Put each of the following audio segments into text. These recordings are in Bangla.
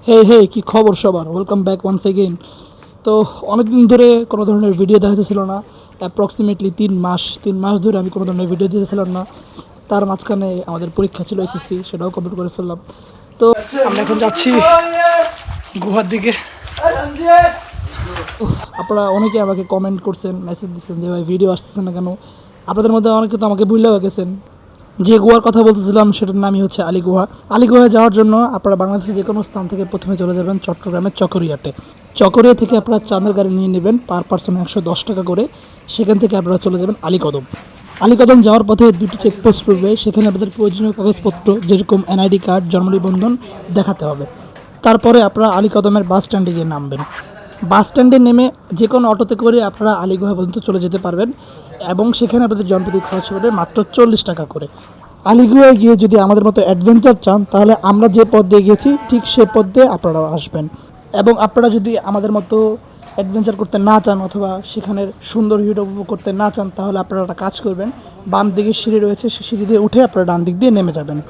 হে হে কি খবর সবার, ওয়েলকাম ব্যাক ওয়ান্স এগেইন। তো অনেকদিন ধরে কোনো ধরনের ভিডিও দেখা ছিল না। অ্যাপ্রক্সিমেটলি 3 মাস ধরে আমি কোনো ধরনের ভিডিও দিতেছিলাম না। তার মাঝখানে আমাদের পরীক্ষা ছিল এইচএসসি, সেটাও কমপ্লিট করে ফেললাম। তো আমরা এখন যাচ্ছি গুহার দিকে। আপনারা অনেকে আমাকে কমেন্ট করছেন, মেসেজ দিচ্ছেন যে ভাই ভিডিও আসতেছে না কেন। আপনাদের মধ্যে অনেকে তো আমাকে ভুলেও গেছেন। যে গুহার কথা বলতেছিলাম সেটার নামই হচ্ছে আলী গুহা। আলী গুহায় যাওয়ার জন্য আপনারা বাংলাদেশের যে কোনো স্থান থেকে প্রথমে চলে যাবেন চট্টগ্রামের চকরিয়াতে। চকরিয়া থেকে আপনারা চাঁদের গাড়ি নিয়ে নেবেন, পার পার্সন 110 টাকা করে। সেখান থেকে আপনারা চলে যাবেন আলীকদম। আলীকদম যাওয়ার পথে দুটি চেকপোস্ট পড়বে, সেখানে আপনাদের প্রয়োজনীয় কাগজপত্র যেরকম এনআইডি কার্ড, জন্ম নিবন্ধন দেখাতে হবে। তারপরে আপনারা আলীকদমের বাস স্ট্যান্ডে গিয়ে নামবেন। বাস স্ট্যান্ডে নেমে যে কোনো অটোতে করে আপনারা আলীগুহা পর্যন্ত চলে যেতে পারবেন এবং সেখানে আপনাদের জনপ্রতি খরচ হবে মাত্র 40 টাকা করে। আলীগুহায় গিয়ে যদি আমাদের মতো অ্যাডভেঞ্চার চান, তাহলে আমরা যে পথ দিয়ে গেছি ঠিক সে পথ দিয়ে আপনারাও আসবেন। এবং আপনারা যদি আমাদের মতো অ্যাডভেঞ্চার করতে না চান অথবা সেখানের সুন্দর ভিউটা উপভোগ করতে না চান, তাহলে আপনারা একটা কাজ করবেন, বাম দিকে সিঁড়ি রয়েছে, সেই সিঁড়ি দিয়ে উঠে আপনারা ডান দিক দিয়ে নেমে যাবেন।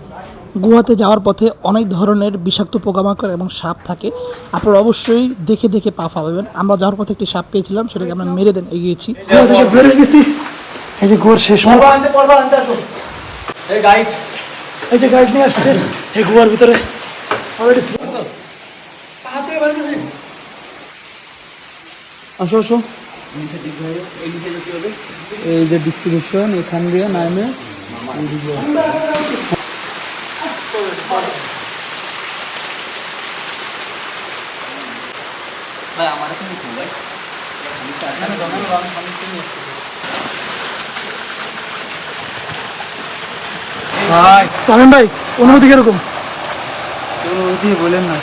গুহাতে যাওয়ার পথে অনেক ধরনের বিষাক্ত পোকামাকড় এবং সাপ থাকে, আপনারা অবশ্যই দেখে দেখে পা ফালাবেন। আমরা যাওয়ার পথে একটি সাপ পেয়েছিলাম, সেটাকে আমরা মেরে দেন এগিয়েছি। এই যে গুহার শেষ গাইড, এই যে গাইড নিয়ে আসছে এই গুহার ভিতরে। আসো আসো, এই যে ডিস্ট্রিবিউশন এখান দিয়ে নামে ভাই আমার এখানে কি ভাই ভাই সালেম ভাই, অনুভূতি কিরকম? অনুভূতি বলেন না,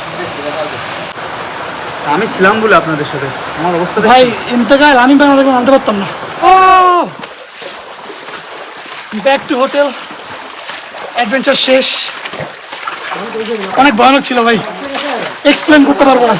আমি ছিলাম বলে আপনাদের সাথে আমার অবস্থা ভাই ইন্তেকাল আমি বাংলাদেশে আনতে পারতাম না। ও ব্যাক টু হোটেল, অ্যাডভেঞ্চার শেষ। অনেক ভয়ানক ছিল ভাই, এক্সপ্লেন করতে পারবো না।